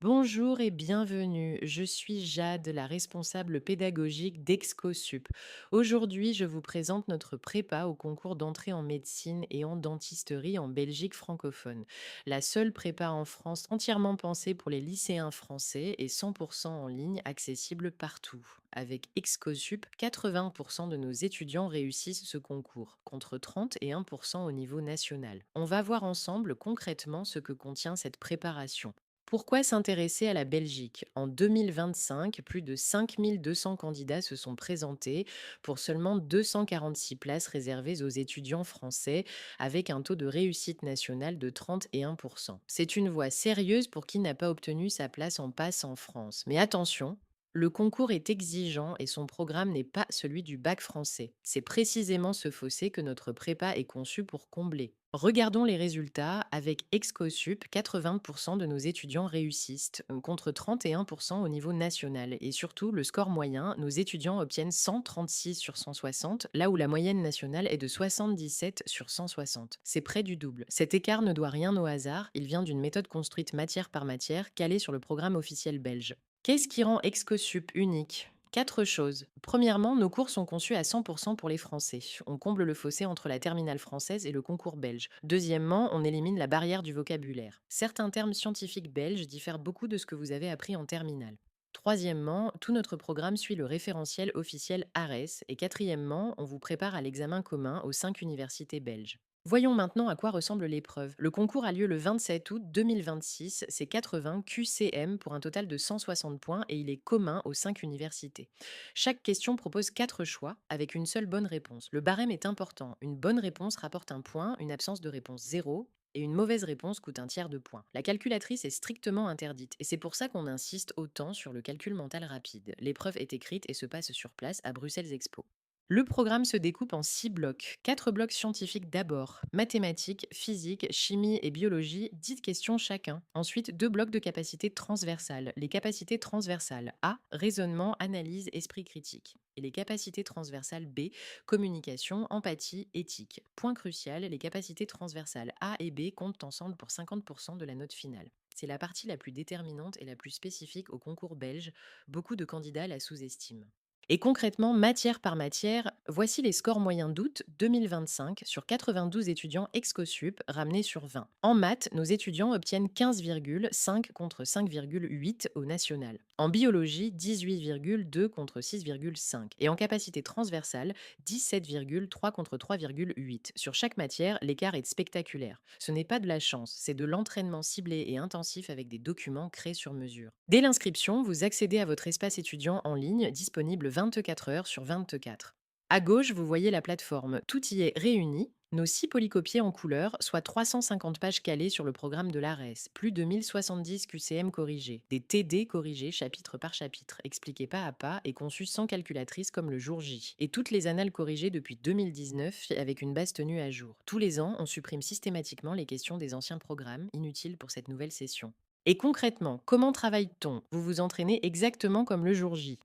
Bonjour et bienvenue. Je suis Jade, la responsable pédagogique d'ExcoSup. Aujourd'hui, je vous présente notre prépa au concours d'entrée en médecine et en dentisterie en Belgique francophone. La seule prépa en France entièrement pensée pour les lycéens français et 100% en ligne, accessible partout. Avec ExcoSup, 80% de nos étudiants réussissent ce concours, contre 30 et 1% au niveau national. On va voir ensemble concrètement ce que contient cette préparation. Pourquoi s'intéresser à la Belgique? En 2025, plus de 5200 candidats se sont présentés pour seulement 246 places réservées aux étudiants français, avec un taux de réussite nationale de 31%. C'est une voie sérieuse pour qui n'a pas obtenu sa place en passe en France. Mais attention, le concours est exigeant et son programme n'est pas celui du bac français. C'est précisément ce fossé que notre prépa est conçue pour combler. Regardons les résultats. Avec ExcoSup, 80% de nos étudiants réussissent, contre 31% au niveau national. Et surtout, le score moyen, nos étudiants obtiennent 136 sur 160, là où la moyenne nationale est de 77 sur 160. C'est près du double. Cet écart ne doit rien au hasard, il vient d'une méthode construite matière par matière, calée sur le programme officiel belge. Qu'est-ce qui rend ExcoSup unique? Quatre choses. Premièrement, nos cours sont conçus à 100% pour les Français. On comble le fossé entre la terminale française et le concours belge. Deuxièmement, on élimine la barrière du vocabulaire. Certains termes scientifiques belges diffèrent beaucoup de ce que vous avez appris en terminale. Troisièmement, tout notre programme suit le référentiel officiel ARES. Et quatrièmement, on vous prépare à l'examen commun aux 5 universités belges. Voyons maintenant à quoi ressemble l'épreuve. Le concours a lieu le 27 août 2026, c'est 80 QCM pour un total de 160 points et il est commun aux 5 universités. Chaque question propose 4 choix avec une seule bonne réponse. Le barème est important. Une bonne réponse rapporte un point, une absence de réponse zéro, et une mauvaise réponse coûte un tiers de point. La calculatrice est strictement interdite et c'est pour ça qu'on insiste autant sur le calcul mental rapide. L'épreuve est écrite et se passe sur place à Bruxelles Expo. Le programme se découpe en 6 blocs. 4 blocs scientifiques d'abord, mathématiques, physique, chimie et biologie, 10 questions chacun. Ensuite, 2 blocs de capacités transversales. Les capacités transversales A, raisonnement, analyse, esprit critique. Et les capacités transversales B, communication, empathie, éthique. Point crucial, les capacités transversales A et B comptent ensemble pour 50% de la note finale. C'est la partie la plus déterminante et la plus spécifique au concours belge. Beaucoup de candidats la sous-estiment. Et concrètement, matière par matière, voici les scores moyens d'août 2025 sur 92 étudiants ExcoSup ramenés sur 20. En maths, nos étudiants obtiennent 15,5 contre 5,8 au national. En biologie, 18,2 contre 6,5. Et en capacité transversale, 17,3 contre 3,8. Sur chaque matière, l'écart est spectaculaire. Ce n'est pas de la chance, c'est de l'entraînement ciblé et intensif avec des documents créés sur mesure. Dès l'inscription, vous accédez à votre espace étudiant en ligne disponible 24 heures sur 24. À gauche, vous voyez la plateforme. Tout y est réuni. Nos 6 polycopiés en couleur, soit 350 pages calées sur le programme de l'ARES, plus de 1070 QCM corrigés, des TD corrigés chapitre par chapitre, expliqués pas à pas et conçus sans calculatrice comme le jour J, et toutes les annales corrigées depuis 2019 avec une base tenue à jour. Tous les ans, on supprime systématiquement les questions des anciens programmes, inutiles pour cette nouvelle session. Et concrètement, comment travaille-t-on? Vous vous entraînez exactement comme le jour J.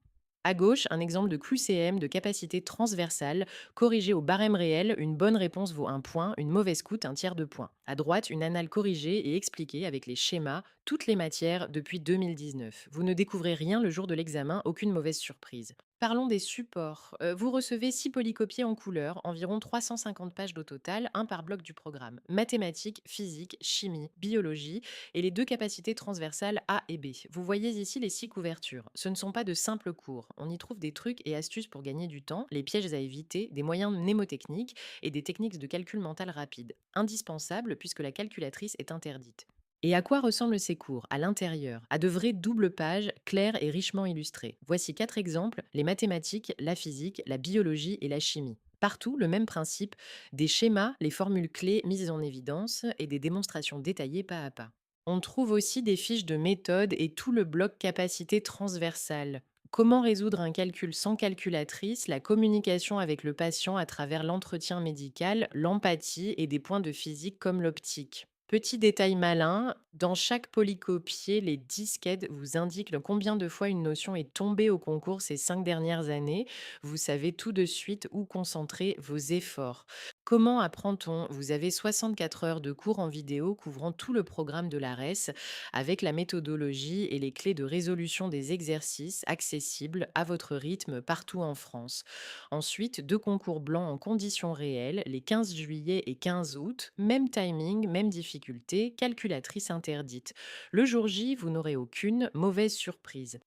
À gauche, un exemple de QCM de capacité transversale, corrigé au barème réel, une bonne réponse vaut un point, une mauvaise coûte un tiers de point. À droite, une annale corrigée et expliquée avec les schémas, toutes les matières depuis 2019. Vous ne découvrez rien le jour de l'examen, aucune mauvaise surprise. Parlons des supports. Vous recevez 6 polycopiés en couleur, environ 350 pages au total, un par bloc du programme. Mathématiques, physique, chimie, biologie et les 2 capacités transversales A et B. Vous voyez ici les 6 couvertures. Ce ne sont pas de simples cours. On y trouve des trucs et astuces pour gagner du temps, les pièges à éviter, des moyens mnémotechniques et des techniques de calcul mental rapide. Indispensables puisque la calculatrice est interdite. Et à quoi ressemblent ces cours? À l'intérieur, à de vraies doubles pages, claires et richement illustrées. Voici 4 exemples, les mathématiques, la physique, la biologie et la chimie. Partout, le même principe, des schémas, les formules clés mises en évidence et des démonstrations détaillées pas à pas. On trouve aussi des fiches de méthode et tout le bloc capacité transversale. Comment résoudre un calcul sans calculatrice, la communication avec le patient à travers l'entretien médical, l'empathie et des points de physique comme l'optique. Petit détail malin, dans chaque polycopié, les disquettes vous indiquent combien de fois une notion est tombée au concours ces 5 dernières années. Vous savez tout de suite où concentrer vos efforts. Comment apprend-on? Vous avez 64 heures de cours en vidéo couvrant tout le programme de l'ARES avec la méthodologie et les clés de résolution des exercices accessibles à votre rythme partout en France. Ensuite, 2 concours blancs en conditions réelles, les 15 juillet et 15 août, même timing, même difficulté, calculatrice interdite. Le jour J, vous n'aurez aucune mauvaise surprise.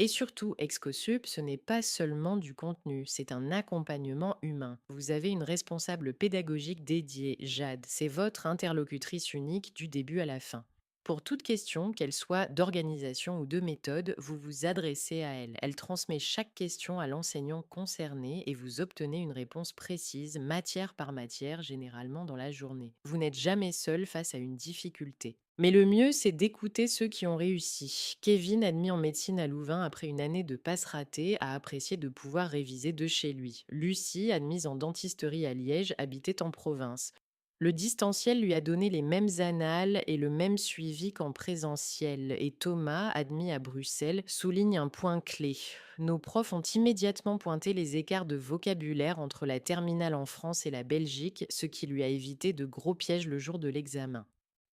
Et surtout, Excosup, ce n'est pas seulement du contenu, c'est un accompagnement humain. Vous avez une responsable pédagogique dédiée, Jade. C'est votre interlocutrice unique du début à la fin. Pour toute question, qu'elle soit d'organisation ou de méthode, vous vous adressez à elle. Elle transmet chaque question à l'enseignant concerné et vous obtenez une réponse précise, matière par matière, généralement dans la journée. Vous n'êtes jamais seul face à une difficulté. Mais le mieux, c'est d'écouter ceux qui ont réussi. Kevin, admis en médecine à Louvain après une année de passe ratée, a apprécié de pouvoir réviser de chez lui. Lucie, admise en dentisterie à Liège, habitait en province. Le distanciel lui a donné les mêmes annales et le même suivi qu'en présentiel. Et Thomas, admis à Bruxelles, souligne un point clé. Nos profs ont immédiatement pointé les écarts de vocabulaire entre la terminale en France et la Belgique, ce qui lui a évité de gros pièges le jour de l'examen.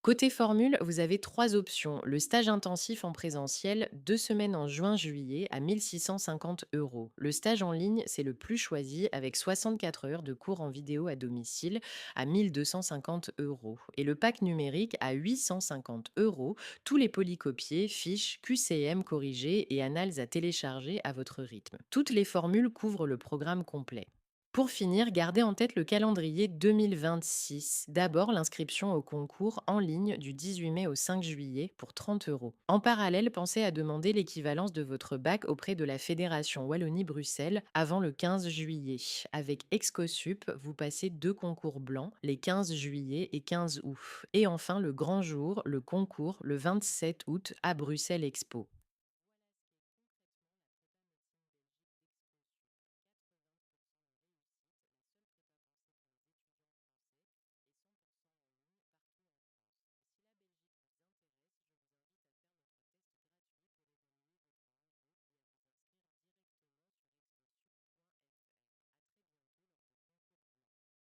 Côté formule, vous avez 3 options. Le stage intensif en présentiel, 2 semaines en juin-juillet à 1 650 €. Le stage en ligne, c'est le plus choisi avec 64 heures de cours en vidéo à domicile à 1 250 €. Et le pack numérique à 850 €, tous les polycopiés, fiches, QCM corrigés et annales à télécharger à votre rythme. Toutes les formules couvrent le programme complet. Pour finir, gardez en tête le calendrier 2026. D'abord, l'inscription au concours en ligne du 18 mai au 5 juillet pour 30 €. En parallèle, pensez à demander l'équivalence de votre bac auprès de la Fédération Wallonie-Bruxelles avant le 15 juillet. Avec Excosup, vous passez 2 concours blancs, les 15 juillet et 15 août. Et enfin, le grand jour, le concours, le 27 août à Bruxelles Expo.